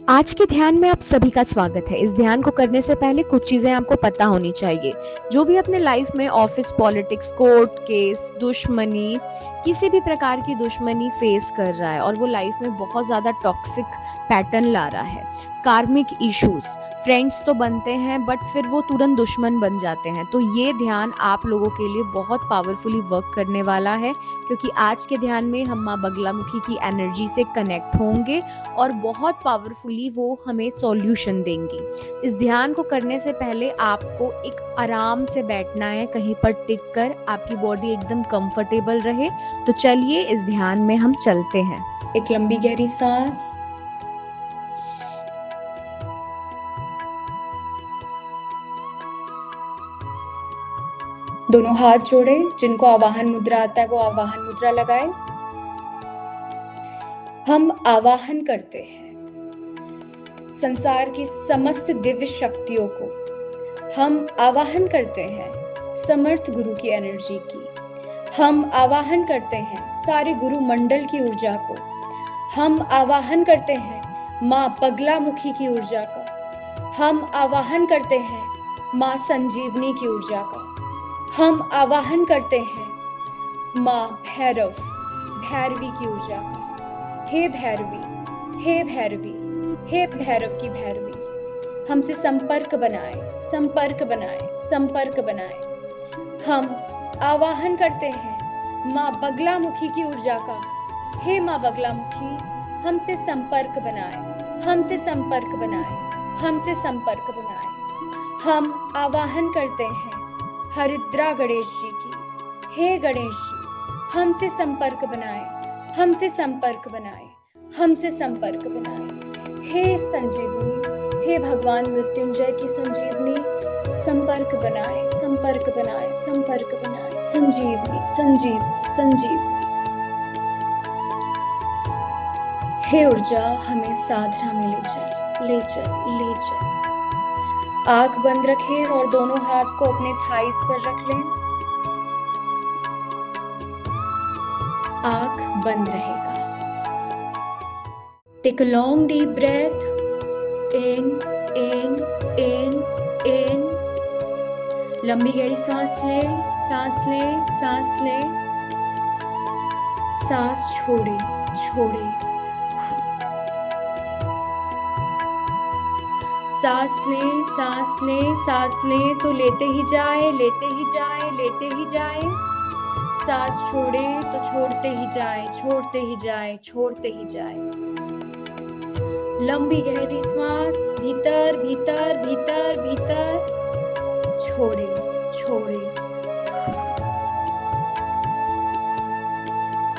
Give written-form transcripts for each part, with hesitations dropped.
आज के ध्यान में आप सभी का स्वागत है। इस ध्यान को करने से पहले कुछ चीजें आपको पता होनी चाहिए। जो भी अपने लाइफ में ऑफिस पॉलिटिक्स, कोर्ट केस, दुश्मनी, किसी भी प्रकार की दुश्मनी फेस कर रहा है और वो लाइफ में बहुत ज्यादा टॉक्सिक पैटर्न ला रहा है, कार्मिक इश्यूज, फ्रेंड्स तो बनते हैं बट फिर वो तुरंत दुश्मन बन जाते हैं, तो ये ध्यान आप लोगों के लिए बहुत पावरफुली वर्क करने वाला है, क्योंकि आज के ध्यान में हम माँ बगलामुखी की एनर्जी से कनेक्ट होंगे और बहुत पावरफुली वो हमें सॉल्यूशन देंगी। इस ध्यान को करने से पहले आपको एक आराम से बैठना है, कहीं पर टिक कर, आपकी बॉडी एकदम कंफर्टेबल रहे। तो चलिए इस ध्यान में हम चलते हैं। एक लंबी गहरी सांस, दोनों हाथ जोड़े। जिनको आवाहन मुद्रा आता है वो आवाहन मुद्रा लगाए। हम आवाहन करते हैं संसार की समस्त दिव्य शक्तियों को। हम आवाहन करते हैं समर्थ गुरु की एनर्जी की। हम आवाहन करते हैं सारे गुरु मंडल की ऊर्जा को। हम आवाहन करते हैं माँ बगलामुखी की ऊर्जा का। हम आवाहन करते हैं माँ संजीवनी की ऊर्जा का। हम आवाहन करते हैं माँ भैरवी की ऊर्जा का। हे भैरवी, हे भैरवी, हे भैरव की भैरवी, हमसे संपर्क बनाए, संपर्क बनाए, संपर्क बनाए। हम आवाहन करते हैं माँ बगलामुखी की ऊर्जा का। हे माँ बगलामुखी, हमसे संपर्क बनाए, हमसे संपर्क बनाए, हमसे संपर्क बनाए। हम आवाहन करते हैं हरिद्रा गणेश जी की। हे गणेश जी, हमसे संपर्क बनाए, हमसे संपर्क बनाए, हमसे संपर्क बनाए। हे संजीवनी, हे भगवान मृत्युंजय की संजीवनी, संपर्क बनाए, संपर्क बनाए, संपर्क बनाए। संजीवनी, संजीवनी, संजीवनी। हे ऊर्जा, हमें साधना में ले चल, ले चल, ले चल। आंख बंद रखें और दोनों हाथ को अपने थाइस पर रख लें। आंख बंद रहेगा। Take a long deep breath in, in, in, in. लंबी गहरी सांस ले, सांस ले, सांस ले। सांस छोड़े, छोड़े। सांस ले, सांस ले, सांस ले तो लेते ही जाए, लेते ही जाए, लेते ही जाए। सांस छोड़े तो छोड़ते ही जाए, छोड़ते ही जाए, छोड़ते ही जाए। लंबी गहरी सांस, भीतर, भीतर, भीतर, भीतर। छोड़े, छोड़े।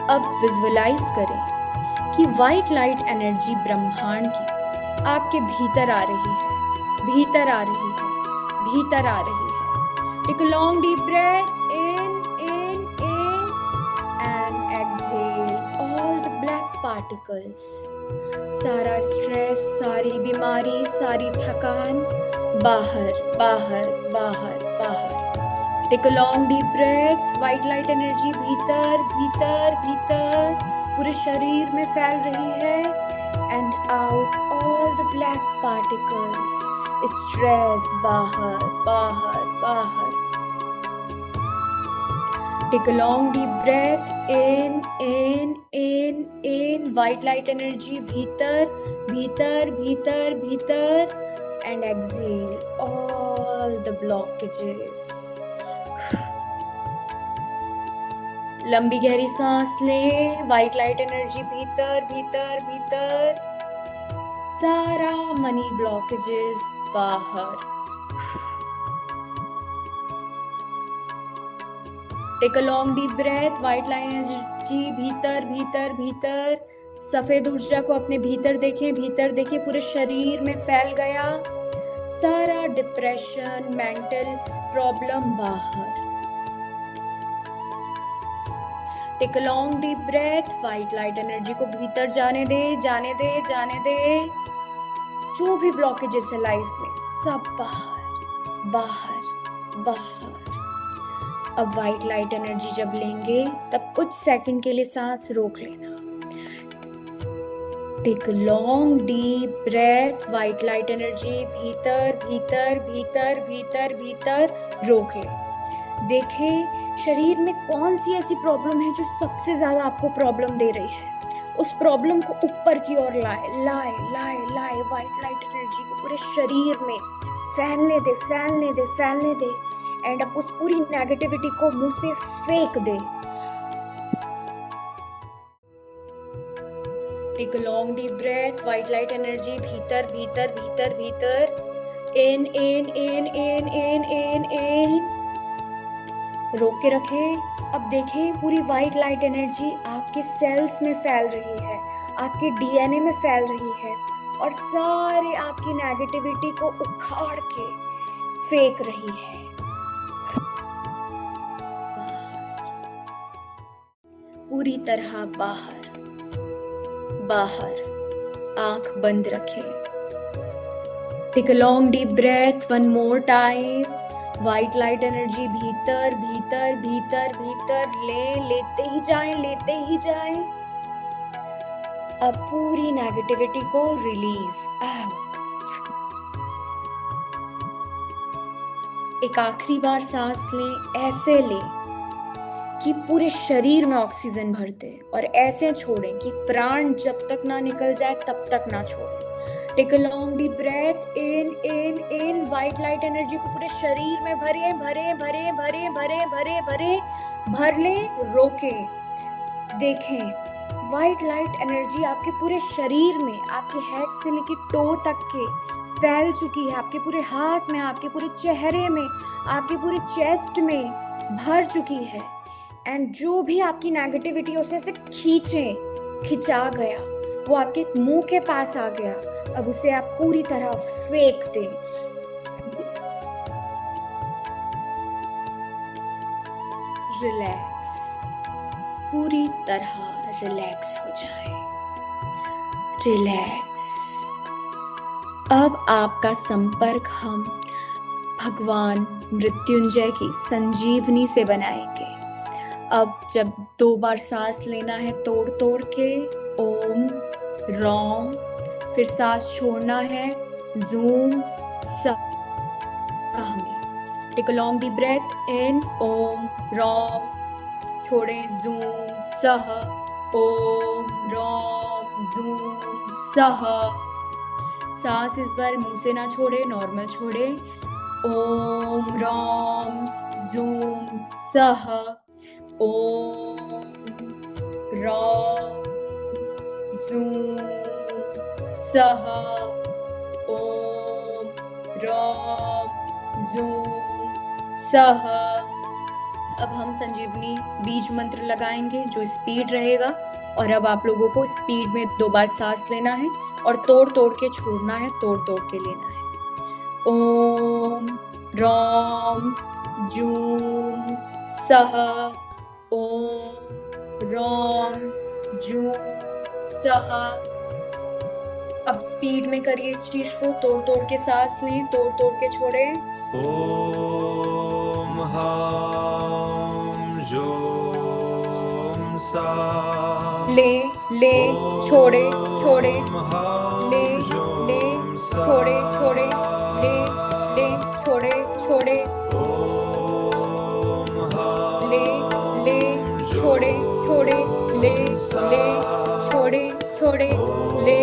अब विजुअलाइज करें कि व्हाइट लाइट एनर्जी ब्रह्मांड की आपके भीतर आ रही है, भीतर आ रही है, भीतर आ रही है। Take a long deep breath in, in, in and exhale all the black particles. सारा स्ट्रेस, सारी बीमारी, सारी थकान बाहर, बाहर, बाहर, बाहर। Take a long deep breath. White light energy भीतर, भीतर, भीतर पूरे शरीर में फैल रही है and out all the black particles. Stress बाहर, बाहर, बाहर। Take a long deep breath in, in, in, in. White light energy भीतर, भीतर, भीतर, भीतर and exhale all the blockages. लंबी गहरी सांस ले। व्हाइट लाइट एनर्जी भीतर, भीतर, भीतर। सारा मनी ब्लॉकेजेस बाहर। Take a long deep breath. White light energy भीतर, भीतर, भीतर। सफेद ऊर्जा को अपने भीतर देखें, भीतर देखें, पूरे शरीर में फैल गया। सारा डिप्रेशन, मेंटल प्रॉब्लम बाहर। Take a long deep breath. White light energy को भीतर जाने दे, जाने दे, जाने दे। जो भी ब्लॉकेजेस है लाइफ में सब बाहर, बाहर, बाहर। अब व्हाइट लाइट एनर्जी जब लेंगे तब कुछ सेकंड के लिए सांस रोक लेना। Take long deep breath, white light energy भीतर भीतर भीतर भीतर भीतर रोक ले। देखें शरीर में कौन सी ऐसी प्रॉब्लम है जो सबसे ज्यादा आपको प्रॉब्लम दे रही है। उस प्रॉब्लम को ऊपर की ओर लाए लाए लाए लाए व्हाइट लाइट एनर्जी को पूरे शरीर में फैलने दे फैलने दे फैलने दे। एंड अब उस पूरी नेगेटिविटी को मुंह से फेंक दे। Take a long deep breath, white light energy भीतर भीतर भीतर भीतर इन in in in in in इन रोक के रखे। अब देखें पूरी व्हाइट लाइट एनर्जी आपके सेल्स में फैल रही है, आपके डीएनए में फैल रही है और सारे आपकी नेगेटिविटी को उखाड़ के फेंक रही है। पूरी तरह बाहर बाहर। आंख बंद रखें। Take a long deep breath one more time. White light energy भीतर भीतर भीतर भीतर लेते ही जाएं। अब पूरी नेगेटिविटी को रिलीज। एक आखिरी बार सांस लें, ऐसे लें कि पूरे शरीर में ऑक्सीजन भर दे और ऐसे छोड़ें कि प्राण जब तक ना निकल जाए तब तक ना छोड़ें। Take a long deep breath in in in. White light energy को पूरे शरीर में भरे भरे भरे भरे भरे भरे भरे भर लें, रोकें। देखें व्हाइट लाइट एनर्जी आपके पूरे शरीर में, आपके हेड से लेकर टो तक के फैल चुकी है, आपके पूरे हाथ में, आपके पूरे चेहरे में, आपके पूरे चेस्ट में भर चुकी है। एंड जो भी आपकी नेगेटिविटी उसे से खिंचा गया, वो आपके मुंह के पास आ गया। अब उसे आप पूरी तरह फेंक दें। रिलैक्स, पूरी तरह रिलैक्स हो जाए। रिलैक्स। अब आपका संपर्क हम भगवान मृत्युंजय की संजीवनी से बनाएंगे। अब जब 2 बार सांस लेना है तोड़ तोड़ के, ओम रॉम, फिर सांस छोड़ना है जूम स। Take a long deep breath in, ओम रॉम, छोड़ें जूम सह, ओम रॉम जूम सह। सांस इस बार मुंह से ना छोड़े, नॉर्मल छोड़े। ओम रॉम जूम सह, ओम रॉम जूम सह, ओम रॉम जूम सह। अब हम संजीवनी बीज मंत्र लगाएंगे जो स्पीड रहेगा, और अब आप लोगों को स्पीड में 2 बार सांस लेना है और तोड़ तोड़ के छोड़ना है, तोड़ तोड़ के लेना है। ओम रॉम जूम सह, ओम रॉम जूम सह। अब स्पीड में करिए इस चीज को, तोड़ तोड़ के सांस लें, तोड़ तोड़ के छोड़ें। ओम हम जोम सा। ले छोड़े छोड़े, ले छोड़े छोड़े, ले छोड़े छोड़े, ले छोड़े छोड़े, ले छोड़े छोड़े, ले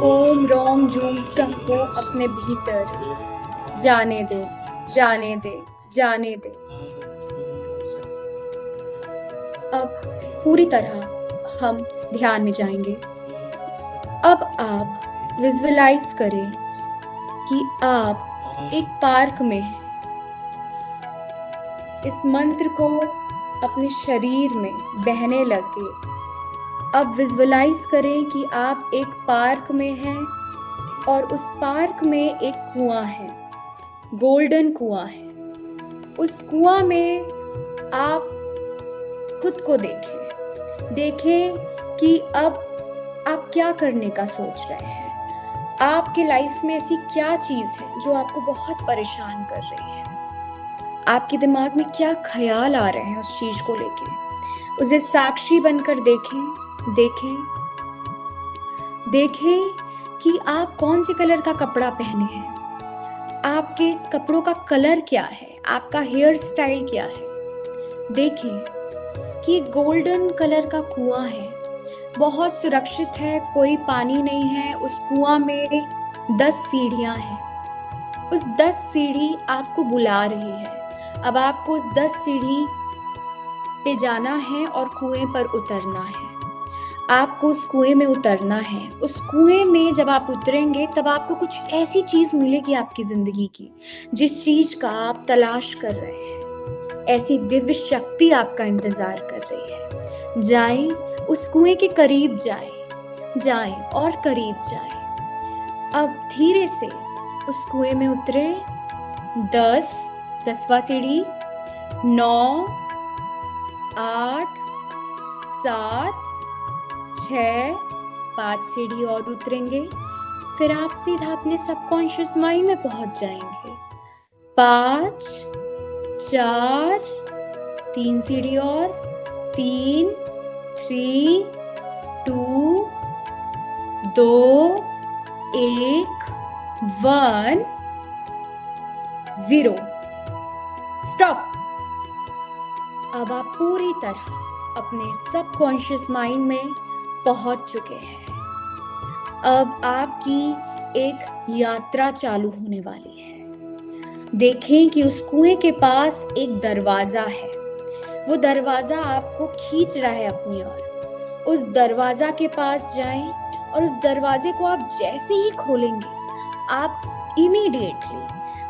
ओम रोम जूम सह को अपने भीतर जाने दे, जाने दे, जाने दे। अब पूरी तरह हम ध्यान में जाएंगे। अब आप विजुअलाइज करें कि आप एक पार्क में हैं। इस मंत्र को अपने शरीर में बहने लगे। अब विजुअलाइज करें कि आप एक पार्क में हैं और उस पार्क में एक कुआं है, गोल्डन कुआं है। उस कुआं में आप खुद को देखें कि अब आप क्या करने का सोच रहे हैं। आपके लाइफ में ऐसी क्या चीज है जो आपको बहुत परेशान कर रही है। आपके दिमाग में क्या ख्याल आ रहे हैं उस चीज को लेके। उसे साक्षी बनकर देखें कि आप कौन से कलर का कपड़ा पहने हैं, आपके कपड़ों का कलर क्या है, आपका हेयर स्टाइल क्या है। देखें कि गोल्डन कलर का कुआं है, बहुत सुरक्षित है, कोई पानी नहीं है। उस कुआं में 10 सीढ़ियां हैं। उस 10 सीढ़ी आपको बुला रही है। अब आपको उस 10 सीढ़ी पे जाना है और कुएं पर उतरना है। आपको उस कुएं में उतरना है। उस कुएं में जब आप उतरेंगे तब आपको कुछ ऐसी चीज मिलेगी आपकी जिंदगी की जिस चीज का आप तलाश कर रहे हैं। ऐसी दिव्य शक्ति आपका इंतजार कर रही है। जाएं, उस कुएं के करीब जाएं और करीब जाएं। अब धीरे से उस कुएं में उतरे। 10वां सीढ़ी, 9, 8, 7, 6, 5 सीढ़ी और उतरेंगे। फिर आप सीधा अपने सबकॉन्शियस माइंड में पहुंच जाएंगे। 5, 4, 3 सीढ़ी और 3, 3, 2, 1, 0। स्टॉप। अब आप पूरी तरह अपने सबकॉन्शियस माइंड में पहुंच चुके हैं। अब आपकी एक यात्रा चालू होने वाली है। देखें कि उस कुएं के पास एक दरवाजा है। वो दरवाजा आपको खींच रहा है अपनी ओर। उस दरवाजा के पास जाएं और उस दरवाजे को आप जैसे ही खोलेंगे आप इमीडिएटली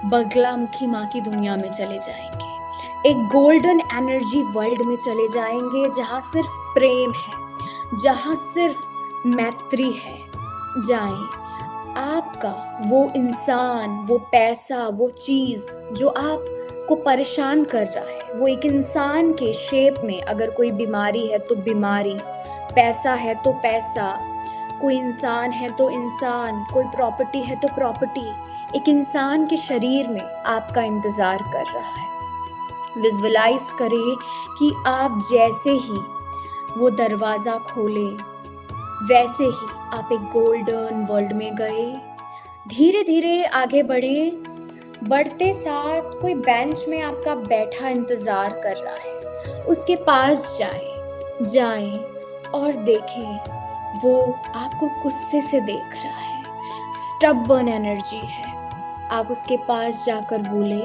बगलामुखी माँ की दुनिया में चले जाएंगे। एक गोल्डन एनर्जी वर्ल्ड में चले जाएंगे जहाँ सिर्फ प्रेम है, जहाँ सिर्फ मैत्री है। जाएं। आपका वो इंसान, वो पैसा, वो चीज जो आपको परेशान कर रहा है, वो एक इंसान के शेप में, अगर कोई बीमारी है तो बीमारी, पैसा है तो पैसा, कोई इंसान है तो इंसान, कोई प्रॉपर्टी है तो प्रॉपर्टी, एक इंसान के शरीर में आपका इंतजार कर रहा है। विजुअलाइज करें कि आप जैसे ही वो दरवाजा खोले वैसे ही आप एक गोल्डन वर्ल्ड में गए। धीरे धीरे आगे बढ़े। बढ़ते साथ कोई बेंच में आपका बैठा इंतजार कर रहा है। उसके पास जाएं और देखें वो आपको गुस्से से देख रहा है। स्टबर्न एनर्जी है। आप उसके पास जाकर बोले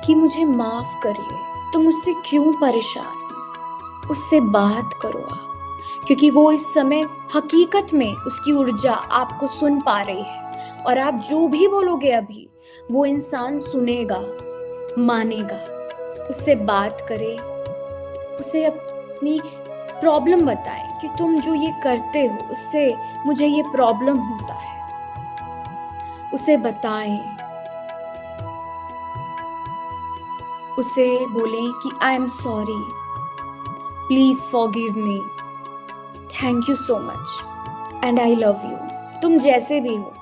कि मुझे माफ करिए, तो मुझसे क्यों परेशान हो? उससे बात करो आप, क्योंकि वो इस समय हकीकत में उसकी ऊर्जा आपको सुन पा रही है और आप जो भी बोलोगे अभी वो इंसान सुनेगा, मानेगा। उससे बात करें, उसे अपनी प्रॉब्लम बताएं कि तुम जो ये करते हो उससे मुझे ये प्रॉब्लम होता है। उसे बताएं, उसे बोलें कि I am sorry, please forgive me, thank you so much and I love you. तुम जैसे भी हो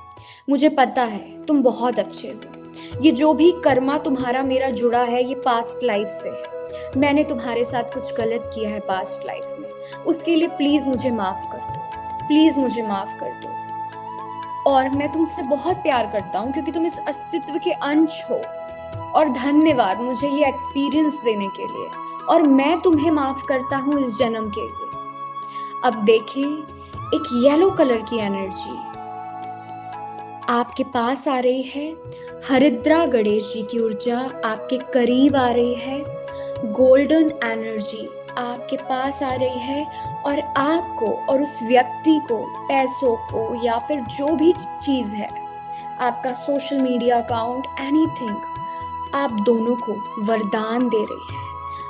मुझे पता है तुम बहुत अच्छे हो। ये जो भी कर्मा तुम्हारा मेरा जुड़ा है ये पास्ट लाइफ से है। मैंने तुम्हारे साथ कुछ गलत किया है पास्ट लाइफ में, उसके लिए प्लीज मुझे माफ कर दो, प्लीज मुझे माफ कर दो। और मैं तुमसे बहुत प्यार करता हूँ क्योंकि तुम इस अस्तित्व के अंश हो। और धन्यवाद मुझे ये एक्सपीरियंस देने के लिए, और मैं तुम्हें माफ करता हूँ इस जन्म के लिए। अब देखें एक येलो कलर की एनर्जी आपके पास आ रही है। हरिद्रा गणेश जी की ऊर्जा आपके करीब आ रही है। गोल्डन एनर्जी आपके पास आ रही है और आपको और उस व्यक्ति को, पैसों को या फिर जो भी चीज़ है, आपका सोशल मीडिया अकाउंट, एनीथिंग, आप दोनों को वरदान दे रही है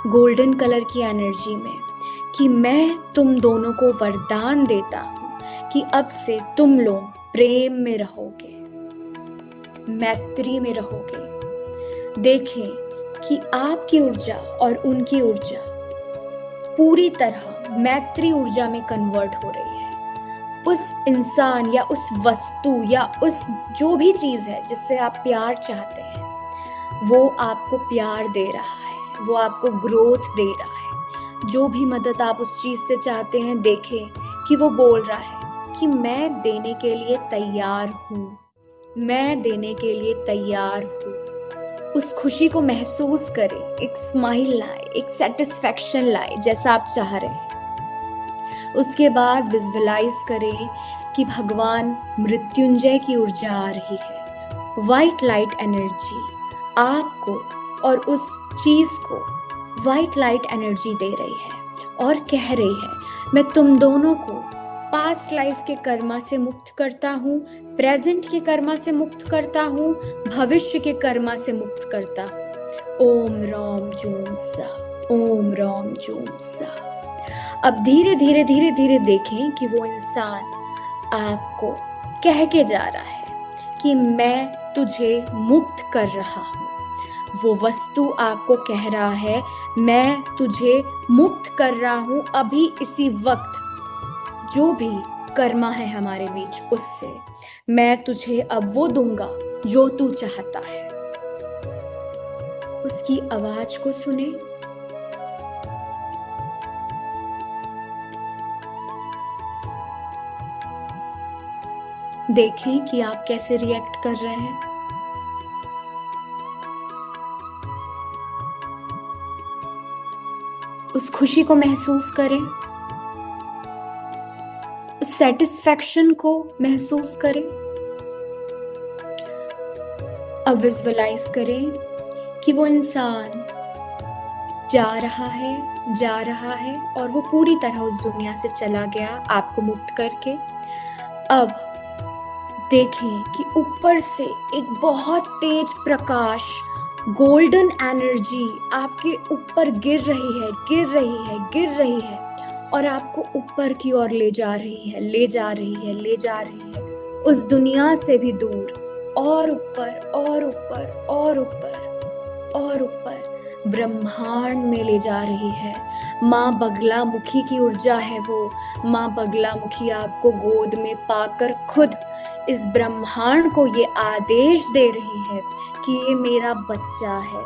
गोल्डन कलर की एनर्जी में कि मैं तुम दोनों को वरदान देता हूँ कि अब से तुम लोग प्रेम में रहोगे, मैत्री में रहोगे। देखें कि आपकी ऊर्जा और उनकी ऊर्जा पूरी तरह मैत्री ऊर्जा में कन्वर्ट हो रही है। उस इंसान या उस वस्तु या उस जो भी चीज़ है जिससे आप प्यार चाहते हैं, वो आपको प्यार दे रहा है, वो आपको ग्रोथ दे रहा है। जो भी मदद आप उस चीज़ से चाहते हैं, देखें कि वो बोल रहा है कि मैं देने के लिए तैयार हूँ, मैं देने के लिए तैयार हूँ। उस खुशी को महसूस करें, एक स्माइल लाए, एक सेटिस्फैक्शन लाए जैसा आप चाह रहे हैं। उसके बाद विजुअलाइज करें कि भगवान मृत्युंजय की ऊर्जा आ रही है, वाइट लाइट एनर्जी आपको और उस चीज को वाइट लाइट एनर्जी दे रही है और कह रही है, मैं तुम दोनों को पास्ट लाइफ के कर्मा से मुक्त करता हूँ, प्रेजेंट के कर्मा से मुक्त करता हूँ, भविष्य के कर्मा से मुक्त करता हूँ। ओम राम जूम सा, ओम राम जूम सा। अब धीरे धीरे धीरे धीरे देखें कि वो इंसान आपको कह के जा रहा है कि मैं तुझे मुक्त कर रहा हूँ। वो वस्तु आपको कह रहा है, मैं तुझे मुक्त कर रहा हूँ अभी इसी वक्त। जो भी कर्मा है हमारे बीच, उससे मैं तुझे अब वो दूंगा जो तू चाहता है। उसकी आवाज को सुने, देखें कि आप कैसे रिएक्ट कर रहे हैं। उस खुशी को महसूस करें, उस सेटिस्फैक्शन को महसूस करें। अब विजुअलाइज करें कि वो इंसान जा रहा है और वो पूरी तरह उस दुनिया से चला गया आपको मुक्त करके। अब देखें कि ऊपर से एक बहुत तेज प्रकाश, गोल्डन एनर्जी आपके ऊपर गिर रही है और आपको ऊपर की ओर ले जा रही है, उस दुनिया से भी दूर, और ऊपर ब्रह्मांड में ले जा रही है। माँ बगलामुखी की ऊर्जा है वो। माँ बगलामुखी आपको गोद में पाकर खुद इस ब्रह्मांड को ये आदेश दे रही है कि ये मेरा बच्चा है।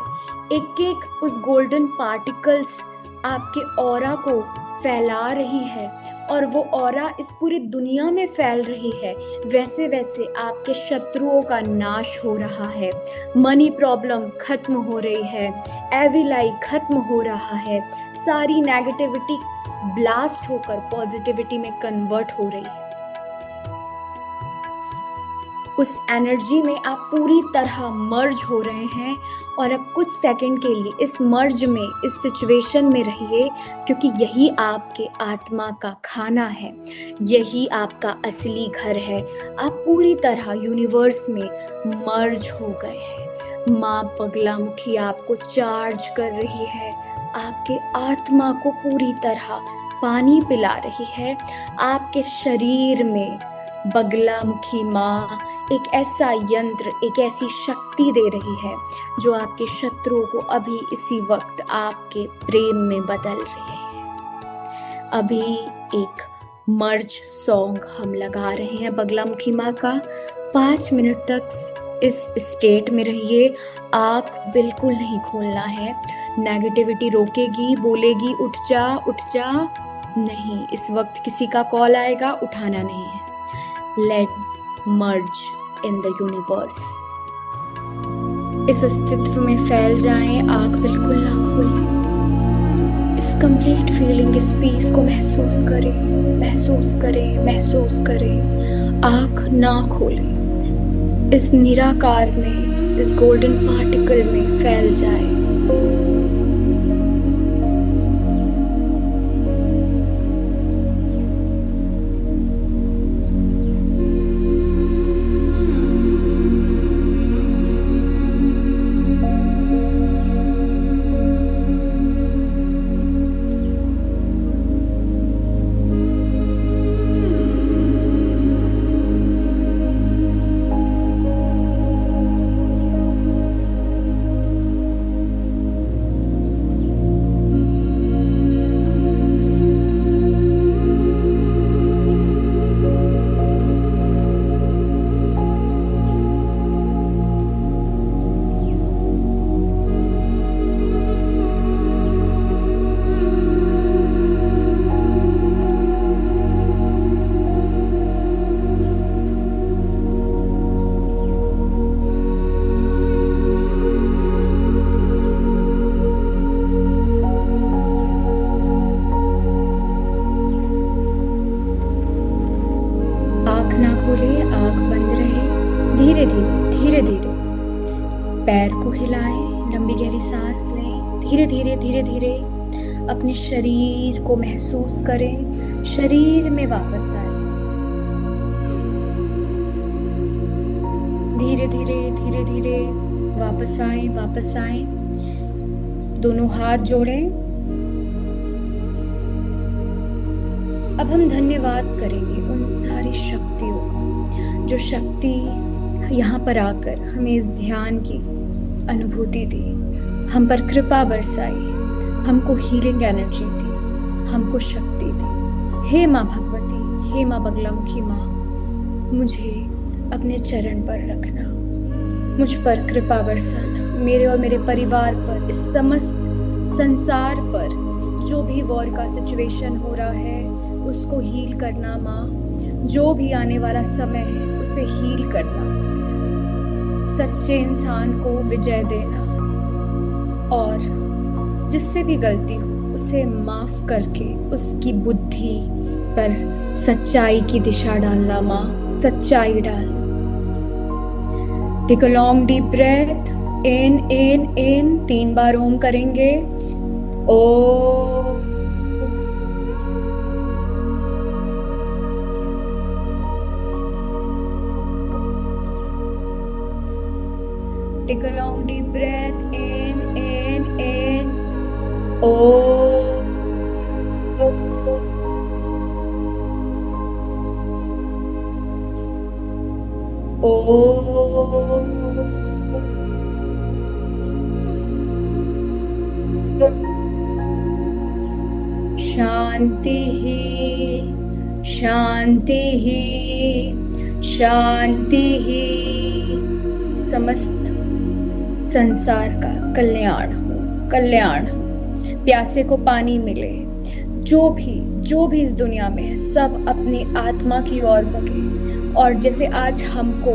एक एक उस गोल्डन पार्टिकल्स आपके ऑरा को फैला रही है और वो ऑरा इस पूरी दुनिया में फैल रही है। वैसे वैसे आपके शत्रुओं का नाश हो रहा है, मनी प्रॉब्लम खत्म हो रही है, एविल आई खत्म हो रहा है, सारी नेगेटिविटी ब्लास्ट होकर पॉजिटिविटी में कन्वर्ट हो रही है। उस एनर्जी में आप पूरी तरह मर्ज हो रहे हैं और अब कुछ सेकंड के लिए इस मर्ज में, इस सिचुएशन में रहिए, क्योंकि यही आपके आत्मा का खाना है, यही आपका असली घर है। आप पूरी तरह यूनिवर्स में मर्ज हो गए हैं। माँ बगलामुखी आपको चार्ज कर रही है, आपके आत्मा को पूरी तरह पानी पिला रही है। आपके शरीर में बगलामुखी माँ एक ऐसा यंत्र, एक ऐसी शक्ति दे रही है जो आपके शत्रुओं को अभी इसी वक्त आपके प्रेम में बदल रही है। अभी एक मर्ज सॉन्ग हम लगा रहे हैं बगलामुखी माँ का। 5 मिनट तक इस स्टेट में रहिए, आँख बिल्कुल नहीं खोलना है। नेगेटिविटी रोकेगी, बोलेगी उठ जा, नहीं, इस वक्त किसी का कॉल आएगा, उठाना नहीं है। Let's merge in the universe. इस अस्तित्व में फैल जाएं, आँख बिल्कुल ना खोलें। इस कंप्लीट फीलिंग, इस पीस को महसूस करें। आँख ना खोलें। इस निराकार में, इस गोल्डन पार्टिकल में फैल जाए। धीरे धीरे धीरे धीरे पैर को हिलाएं, लंबी गहरी सांस लें, धीरे धीरे धीरे धीरे अपने शरीर को महसूस करें, शरीर में वापस आए। धीरे धीरे धीरे धीरे वापस आए, वापस आए। दोनों हाथ जोड़ें। अब हम धन्यवाद करेंगे उन सारी शक्तियों का जो शक्ति यहाँ पर आकर हमें इस ध्यान की अनुभूति दी, हम पर कृपा बरसाई, हमको हीलिंग एनर्जी दी, हमको शक्ति दी। हे माँ भगवती, हे माँ बगलामुखी माँ, मुझे अपने चरण पर रखना, मुझ पर कृपा बरसाना, मेरे और मेरे परिवार पर, इस समस्त संसार पर जो भी वॉर का सिचुएशन हो रहा है उसको हील करना माँ, जो भी आने वाला समय है उसे हील करना, सच्चे इंसान को विजय देना, और जिससे भी गलती हो उसे माफ करके उसकी बुद्धि पर सच्चाई की दिशा डालना माँ, सच्चाई डालना। Take a long deep breath, in in in, 3 बार ओम करेंगे। ओ Take a long deep breath in. O. शांति ही, शांति ही, शांति ही। समस्त संसार का कल्याण हो, कल्याण हो। प्यासे को पानी मिले, जो भी इस दुनिया में है सब अपनी आत्मा की ओर बगे, और जैसे आज हमको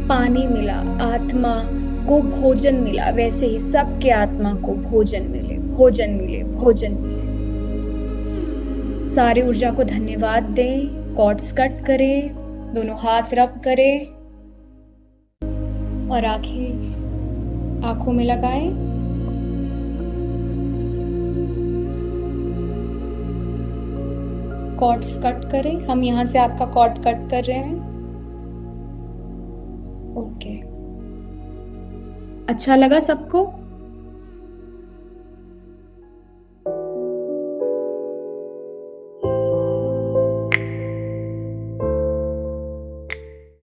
पानी मिला, आत्मा को भोजन मिला, वैसे ही सबके आत्मा को भोजन मिले, भोजन मिले, भोजन मिले। सारी ऊर्जा को धन्यवाद दें, कॉर्ड्स कट करें, दोनों हाथ रब करें और आंखों में लगाएं। कॉर्ड्स कट करें, हम यहाँ से आपका कॉर्ड कट कर रहे हैं। ओके, अच्छा लगा सबको?